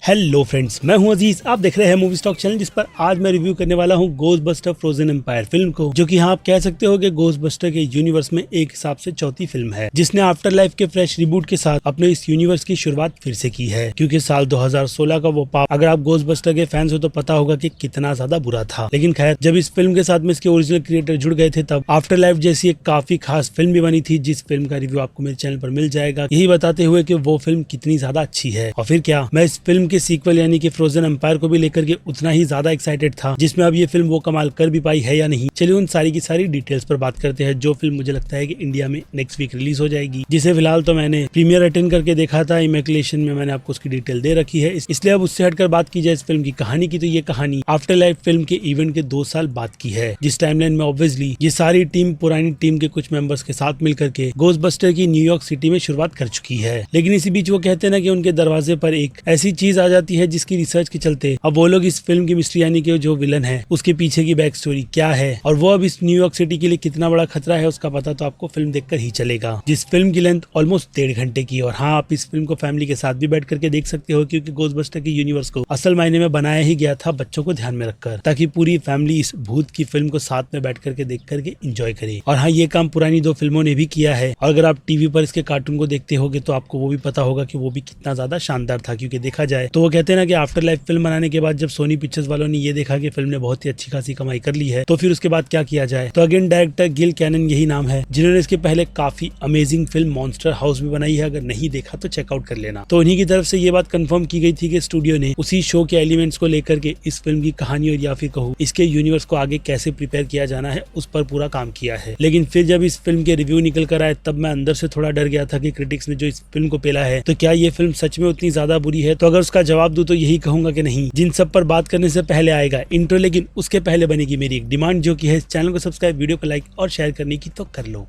Hello friends, मैं हूं अजीज। आप देख रहे हैं मूवी स्टॉक चैनल, जिस पर आज मैं रिव्यू करने वाला हूं गोस्टबस्टर फ्रोजन एम्पायर फिल्म को, जो कि आप कह सकते हो कि गोस्टबस्टर के यूनिवर्स में एक हिसाब से चौथी फिल्म है, जिसने आफ्टर लाइफ के फ्रेश रिबूट के साथ अपने इस यूनिवर्स की शुरुआत फिर से की है। क्योंकि साल 2016 का वो पाप, अगर आप गोस्टबस्टर के फैंस हो तो पता होगा कि कितना ज्यादा बुरा था। लेकिन खैर, जब इस फिल्म के साथ में इसके ओरिजिनल क्रिएटर जुड़ गए थे, तब आफ्टर लाइफ जैसी एक काफी खास फिल्म भी बनी थी, जिस फिल्म का रिव्यू आपको मेरे चैनल पर मिल जाएगा, यही बताते हुए कि वो फिल्म कितनी ज्यादा अच्छी है। और फिर क्या, मैं इस फिल्म के सीक्वल यानी कि फ्रोजन एम्पायर को भी लेकर के उतना ही ज्यादा एक्साइटेड था, जिसमें अब ये फिल्म वो कमाल कर भी पाई है या नहीं। चलिए उन सारी की सारी डिटेल्स पर बात करते हैं। जो फिल्म मुझे लगता है कि इंडिया में नेक्स्ट वीक रिलीज हो जाएगी, जिसे फिलहाल तो मैंने प्रीमियर अटेंड करके देखा था, इमेकुलेशन में मैंने आपको उसकी डिटेल दे रखी है। इसलिए अब उससे हटकर बात की जाए इस फिल्म की कहानी की, तो ये कहानी आफ्टर लाइफ फिल्म के इवेंट के 2 साल बाद की है, जिस टाइमलाइन में ऑब्वियसली ये सारी टीम पुरानी टीम के कुछ मेंबर्स के साथ मिलकर के गोस्टबस्टर की न्यूयॉर्क सिटी में शुरुआत कर चुकी है। लेकिन इसी बीच वो कहते हैं ना कि उनके दरवाजे पर एक ऐसी चीज आ जाती है जिसकी रिसर्च के चलते अब वो लोग इस फिल्म की मिस्ट्री यानी कि जो विलन है उसके पीछे की बैक स्टोरी क्या है और वो अब इस न्यूयॉर्क सिटी के लिए कितना बड़ा खतरा है, उसका पता तो आपको फिल्म देखकर ही चलेगा। जिस फिल्म की लेंथ ऑलमोस्ट 1.5 घंटे की, और हाँ, आप इस फिल्म को फैमिली के साथ भी बैठ करके देख सकते हो, क्योंकि गोस्टबस्टर की यूनिवर्स को असल मायने में बनाया ही गया था बच्चों को ध्यान में रखकर, ताकि पूरी फैमिली इस भूत की फिल्म को साथ में बैठ करके देख करके एंजॉय करे। और हाँ, ये काम पुरानी 2 फिल्मों ने भी किया है, और अगर आप टीवी पर इसके कार्टून को देखते होगे तो आपको वो भी पता होगा कि वो भी कितना ज्यादा शानदार था। क्योंकि देखा जाए तो वो कहते हैं ना कि आफ्टर लाइफ फिल्म बनाने के बाद जब सोनी पिक्चर्स वालों ने ये देखा कि फिल्म ने बहुत ही अच्छी खासी कमाई कर ली है, तो फिर उसके बाद क्या किया जाए। तो अगेन डायरेक्टर गिल कैनन यही नाम है, जिन्होंने इसके पहले काफी अमेजिंग फिल्म मॉन्स्टर हाउस भी बनाई है। अगर नहीं देखा तो चेकआउट कर लेना। तो उन्हीं की तरफ से ये बात कंफर्म की गई थी कि स्टूडियो ने उसी शो के एलिमेंट्स को लेकर के इस फिल्म की कहानी और या फिर कहूँ इसके यूनिवर्स को आगे कैसे प्रिपेयर किया जाना है, उस पर पूरा काम किया है। लेकिन फिर जब इस फिल्म के रिव्यू निकल कर आए, तब मैं अंदर से थोड़ा डर गया था कि क्रिटिक्स ने जो इस फिल्म को पेला है, तो क्या ये फिल्म सच में उतनी ज्यादा बुरी है। तो अगर उसका जवाब दूं तो यही कहूंगा कि नहीं। जिन सब पर बात करने से पहले आएगा इंट्रो, लेकिन उसके पहले बनेगी मेरी एक डिमांड, जो कि है इस चैनल को सब्सक्राइब, वीडियो को लाइक और शेयर करने की, तो कर लो।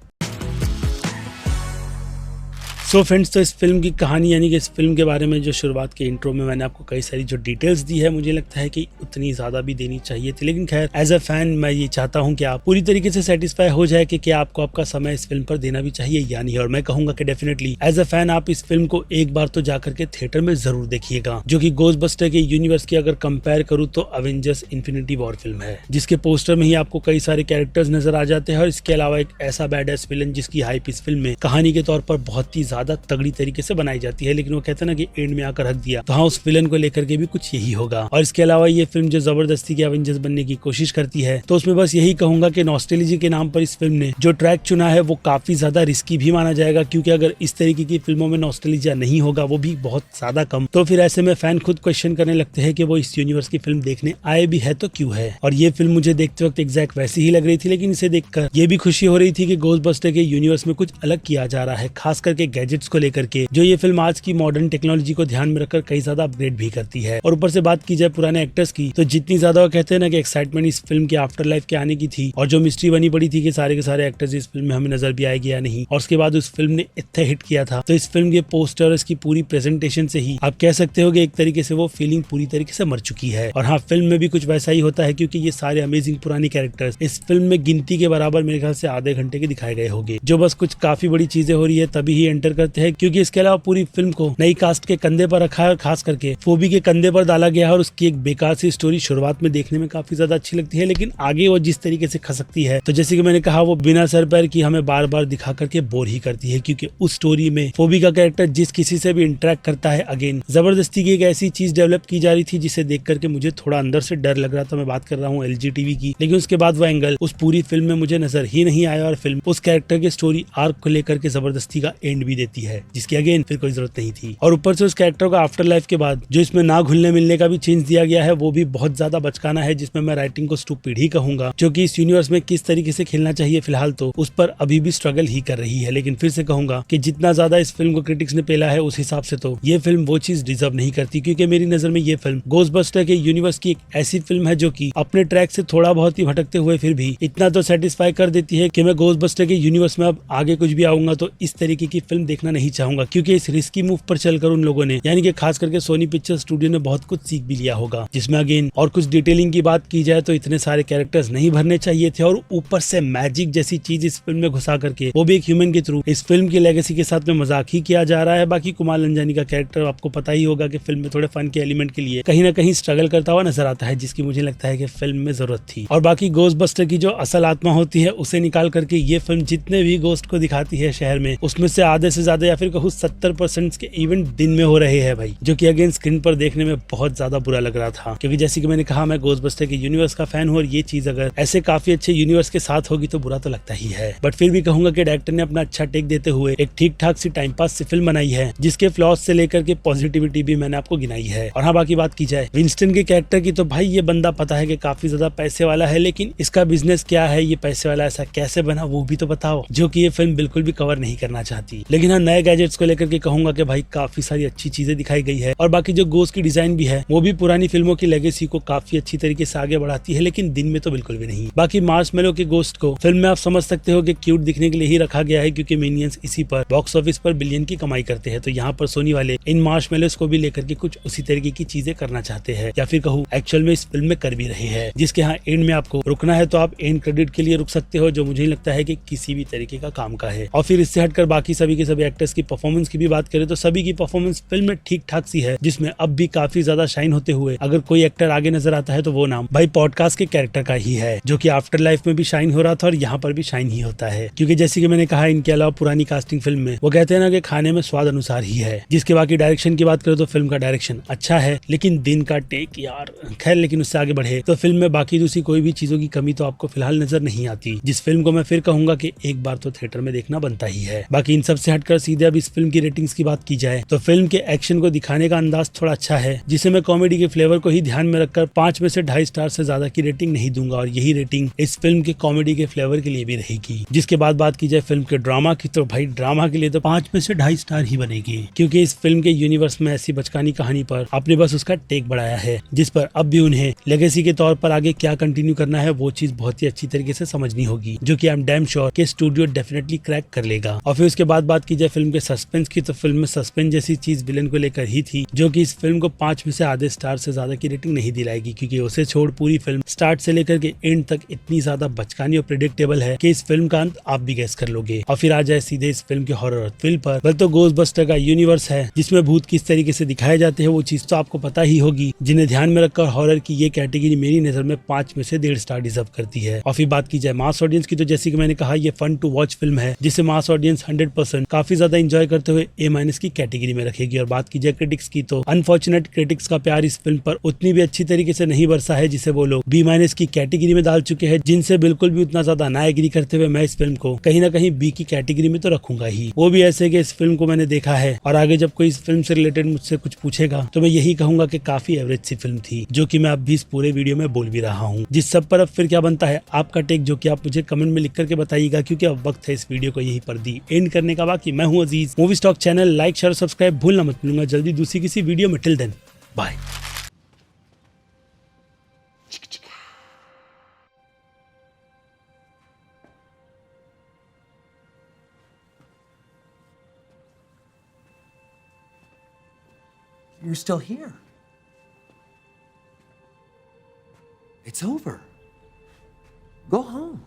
सो फ्रेंड्स, तो इस फिल्म की कहानी यानी कि इस फिल्म के बारे में जो शुरुआत के इंट्रो में मैंने आपको कई सारी जो डिटेल्स दी है, मुझे लगता है कि उतनी ज्यादा भी देनी चाहिए थी। लेकिन खैर, एज अ फैन मैं ये चाहता हूं कि आप पूरी तरीके से सेटिस्फाई हो जाए कि क्या आपको आपका समय इस फिल्म पर देना भी चाहिए या नहीं। और मैं कहूंगा कि डेफिनेटली एज अ फैन आप इस फिल्म को एक बार तो जाकर के थिएटर में जरूर देखिएगा, जो कि गोस्टबस्टर के यूनिवर्स की अगर कंपेयर करूँ तो अवेंजर्स इन्फिनिटी वॉर फिल्म है, जिसके पोस्टर में ही आपको कई सारे कैरेक्टर्स नजर आ जाते हैं, और इसके अलावा एक ऐसा बैडएस विलन जिसकी हाइप इस फिल्म में कहानी के तौर पर बहुत ही ज्यादा तगड़ी तरीके से बनाई जाती है। लेकिन वो कहते हैं ना कि एंड में आकर हक दिया, तो हाँ, उस विलन को लेकर के भी कुछ यही होगा। और इसके अलावा ये फिल्म जो जबरदस्ती के एवेंजर्स बनने की कोशिश करती है, तो उसमें बस यही कहूंगा कि नॉस्टैल्जिया के नाम पर इस फिल्म ने जो ट्रैक चुना है वो काफी ज्यादा रिस्की भी माना जाएगा, क्योंकि अगर इस तरीके की फिल्मों में नॉस्टैल्जिया नहीं होगा, वो भी बहुत ज्यादा कम, तो फिर ऐसे में फैन खुद क्वेश्चन करने लगते हैं कि वो इस यूनिवर्स की फिल्म देखने आए भी है तो क्यों है। और ये फिल्म मुझे देखते वक्त एग्जैक्ट वैसी ही लग रही थी, लेकिन इसे देखकर ये भी खुशी हो रही थी कि गोस्टबस्टर के यूनिवर्स में कुछ अलग किया जा रहा है, खास करके गैजेट्स को लेकर के, जो ये फिल्म आज की मॉडर्न टेक्नोलॉजी को ध्यान में रखकर कई ज्यादा अपग्रेड भी करती है। और ऊपर से बात की जाए पुराने एक्टर्स की, तो जितनी ज्यादा वो कहते हैं ना कि एक्साइटमेंट इस फिल्म के आफ्टर लाइफ के आने की थी, और जो मिस्ट्री बनी पड़ी थी कि सारे के सारे एक्टर्स इस फिल्म में हमें नजर भी आएगी या नहीं, और उसके बाद उस फिल्म ने इतना हिट किया था, तो इस फिल्म के पोस्टर और इसकी पूरी प्रेजेंटेशन से ही आप कह सकते हो कि एक तरीके से वो फीलिंग पूरी तरीके से मर चुकी है। और हाँ, फिल्म में भी कुछ वैसा ही होता है, क्योंकि ये सारे अमेजिंग पुरानी कैरेक्टर्स इस फिल्म में गिनती के बराबर मेरे ख्याल से आधे घंटे के दिखाए गए होंगे, जो बस कुछ काफी बड़ी चीजें हो रही है तभी ही एंटर करते हैं, क्योंकि इसके अलावा पूरी फिल्म को नई कास्ट के कंधे पर रखा है, और खास करके फोबी के कंधे पर डाला गया है। और उसकी एक बेकार सी स्टोरी शुरुआत में देखने में काफी ज्यादा अच्छी लगती है, लेकिन आगे वो जिस तरीके से खसकती है, तो जैसे कि मैंने कहा, वो बिना सर पैर की हमें बार बार दिखा करके बोर ही करती है। क्योंकि उस स्टोरी में फोबी का कैरेक्टर जिस किसी से भी इंटरेक्ट करता है, अगेन जबरदस्ती की एक ऐसी चीज डेवलप की जा रही थी जिसे देख करके मुझे थोड़ा अंदर से डर लग रहा था। मैं बात कर रहा हूँ LGTV की। लेकिन उसके बाद वो एंगल उस पूरी फिल्म में मुझे नजर ही नहीं आया, और फिल्म उस कैरेक्टर के स्टोरी आर्क को लेकर के जबरदस्ती का एंड भी देती है, जिसकी अगेन फिर कोई जरूरत नहीं थी। और ऊपर से उस कैरेक्टर को आफ्टर लाइफ के बाद जो इसमें ना घुलने मिलने का भी चेंज दिया गया है, वो भी बहुत ज्यादा बचकाना है, जिसमें मैं राइटिंग को स्टूपिड ही कहूंगा, जो कि इस यूनिवर्स में किस तरीके से खेलना चाहिए फिलहाल तो उस पर अभी भी स्ट्रगल ही कर रही है। लेकिन फिर से कहूंगा कि जितना ज्यादा इस फिल्म को क्रिटिक्स ने पेला है, उस हिसाब से तो ये फिल्म वो चीज डिजर्व नहीं करती, क्योंकि मेरी नजर में ये फिल्म गोस्टबस्टर के यूनिवर्स की एक ऐसी फिल्म है जो कि अपने ट्रैक से थोड़ा बहुत ही भटकते हुए फिर भी इतना तो सेटिस्फाई कर देती है कि मैं गोस्टबस्टर के यूनिवर्स में अब आगे कुछ भी आऊंगा तो इस तरीके की फिल्म देखना नहीं चाहूंगा, क्योंकि इस रिस्की मूव पर चलकर उन लोगों ने यानी कि खास करके सोनी पिक्चर स्टूडियो ने बहुत कुछ सीख भी लिया होगा, जिसमें अगेन और कुछ डिटेलिंग की बात की जाए तो इतने सारे कैरेक्टर्स नहीं भरने चाहिए थे, और ऊपर से मैजिक जैसी चीज इस फिल्म में घुसा करके वो भी एक ह्यूमन के थ्रू इस फिल्म की लेगेसी के साथ में मजाक ही किया जा रहा है। बाकी कुमार लंजानी का कैरेक्टर आपको पता ही होगा कि फिल्म में थोड़े फन के एलिमेंट के लिए कहीं ना कहीं स्ट्रगल करता हुआ नजर आता है, जिसकी मुझे लगता है कि फिल्म में जरूरत थी। और बाकी घोस्टबस्टर की जो असल आत्मा होती है उसे निकाल करके ये फिल्म जितने भी घोस्ट को दिखाती है शहर में, उसमें से आधे से ज्यादा या फिर कहूँ 70% के इवेंट दिन में हो रहे हैं भाई, जो कि अगेन स्क्रीन पर देखने में बहुत ज्यादा बुरा लग रहा था। क्योंकि जैसे कि मैंने कहा, मैं घोस्टबस्टर के यूनिवर्स का फैन हूँ, और ये चीज अगर ऐसे काफी अच्छे यूनिवर्स के साथ होगी तो बुरा तो लगता ही है। बट फिर भी कहूंगा कि डायरेक्टर ने अपना अच्छा टेक देते हुए एक ठीक ठाक सी टाइम पास सी फिल्म बनाई है, जिसके फ्लॉज से लेकर के पॉजिटिविटी भी मैंने आपको गिनाई है। और हाँ, बाकी बात की जाए विंस्टन के कैरेक्टर की, तो भाई ये बंदा पता है कि काफी ज्यादा पैसे वाला है, लेकिन इसका बिजनेस क्या है, ये पैसे वाला ऐसा कैसे बना, वो भी तो बताओ, जो कि ये फिल्म बिल्कुल भी कवर नहीं करना चाहती। लेकिन हाँ, नए गैजेट्स को लेकर के कहूंगा कि भाई काफी सारी अच्छी चीजें दिखाई गई है, और बाकी जो गोस्ट की डिजाइन भी है वो भी पुरानी फिल्मों की लेगेसी को काफी अच्छी तरीके से आगे बढ़ाती है, लेकिन दिन में तो बिल्कुल भी नहीं। बाकी मार्शमैलो के गोस्ट को फिल्म में आप समझ सकते हो कि क्यूट दिखने के लिए ही रखा गया है, क्योंकि मिनियंस इसी पर बॉक्स ऑफिस पर बिलियन की कमाई करते हैं। तो यहाँ पर सोनी वाले इन मार्शमैलोस को भी लेकर के कुछ उसी तरीके की चीजें करना चाहते हैं, या फिर कहूँ एक्चुअल में इस फिल्म में कर भी रहे हैं, जिसके यहाँ एंड में आपको रुकना है तो आप एंड क्रेडिट के लिए रुक सकते हो, जो मुझे लगता है कि किसी भी तरीके का काम का है। और फिर इससे हटकर बाकी सभी के सभी एक्टर्स की परफॉर्मेंस की भी बात करें तो सभी की परफॉर्मेंस फिल्म में ठीक ठाक सी है, जिसमें अब भी काफी ज्यादा शाइन होते हुए अगर कोई एक्टर आगे नजर आता है तो वो नाम भाई पॉडकास्ट के कैरेक्टर का ही है, जो कि आफ्टर लाइफ में भी शाइन हो रहा था और यहाँ पर भी शाइन ही होता है। क्योंकि जैसे कि मैंने कहा, इनके अलावा पुरानी कास्टिंग फिल्म में वो कहते हैं ना कि खाने में स्वाद अनुसार ही है। जिसके बाकी डायरेक्शन की बात करें तो फिल्म का डायरेक्शन अच्छा है, लेकिन दिन का टेक यार खैर, लेकिन उससे आगे बढ़े तो फिल्म में बाकी दूसरी कोई भी चीजों की कमी तो आपको फिलहाल नजर नहीं आती, जिस फिल्म को मैं फिर कहूंगा कि एक बार तो थिएटर में देखना बनता ही है। बाकी इन सब से हटकर सीधे अब इस फिल्म की रेटिंग्स की बात की जाए तो फिल्म के एक्शन को दिखाने का अंदाज थोड़ा अच्छा है, जिसे मैं कॉमेडी के फ्लेवर को ही ध्यान में रखकर 5 में से 2.5 स्टार से ज्यादा की रेटिंग नहीं दूंगा, और यही रेटिंग इस फिल्म के कॉमेडी के फ्लेवर के लिए भी रहेगी। जिसके बाद बात की जाए फिल्म के ड्रामा की, तो भाई ड्रामा के लिए तो 5 में से 2.5 स्टार ही बनेगी, क्योंकि इस फिल्म के यूनिवर्स में ऐसी बचकानी कहानी पर आपने बस उसका टेक बढ़ाया है, जिस पर अब भी उन्हें लेगेसी के तौर पर आगे क्या कंटिन्यू करना है वो चीज बहुत ही अच्छी तरीके से समझनी होगी, जो कि आई एम डैम श्योर कि स्टूडियो डेफिनेटली क्रैक कर लेगा। और फिर उसके बाद बात की जाए फिल्म के सस्पेंस की, तो फिल्म में सस्पेंस जैसी चीज विलन को लेकर ही थी, जो कि इस फिल्म को 5 में से आधे स्टार से ज्यादा की रेटिंग नहीं दिलाएगी, क्योंकि उसे छोड़ पूरी फिल्म स्टार्ट से लेकर के एंड तक इतनी ज्यादा बचकानी और प्रेडिक्टेबल है कि इस फिल्म का अंत आप भी गैस कर लोगे। और फिर आ जाए सीधे इस फिल्म के हॉरर थ्रिल पर, बल तो घोस्टबस्टर का यूनिवर्स है, जिसमें भूत किस तरीके से दिखाए जाते हैं वो चीज तो आपको पता ही होगी, जिन्हें ध्यान में रखकर हॉरर की ये कैटेगरी मेरी नजर में 5 में से 1.5 स्टार डिजर्व करती है। और फिर बात की जाए मास ऑडियंस की, तो जैसे कि मैंने कहा, ये फन टू वॉच फिल्म है, जिसे मास ऑडियंस 100% काफी ज्यादा एंजॉय करते हुए A- की कैटेगरी में रखेगी। और बात की जाए क्रिटिक्स की, तो अनफॉर्चुनेट क्रिटिक्स का प्यार इस फिल्म पर उतनी भी अच्छी तरीके से नहीं बरसा है, जिसे वो लोग B- की कैटेगरी में डाल चुके हैं, जिनसे बिल्कुल भी उतना ज्यादा ना एग्री करते हुए मैं इस फिल्म को कहीं ना कहीं B की कैटेगरी में तो रखूंगा ही। वो भी ऐसे कि इस फिल्म को मैंने देखा है, और आगे जब कोई इस फिल्म से रिलेटेड मुझसे कुछ पूछेगा तो मैं यही कहूंगा कि काफी एवरेज सी फिल्म थी, जो कि मैं अब भी इस पूरे वीडियो में बोल भी रहा हूँ। जिस सब पर अब फिर क्या बनता है आपका टेक, जो कि आप मुझे कमेंट में लिख करके बताइएगा, क्योंकि अब वक्त है इस वीडियो को यही पर दी एंड करने का। बाकी मैं हूँ Aziz, movie stock channel like share subscribe भूलना मत। मिलूंगा जल्दी दूसरी किसी वीडियो में, till then bye. You're still here. It's over. Go home.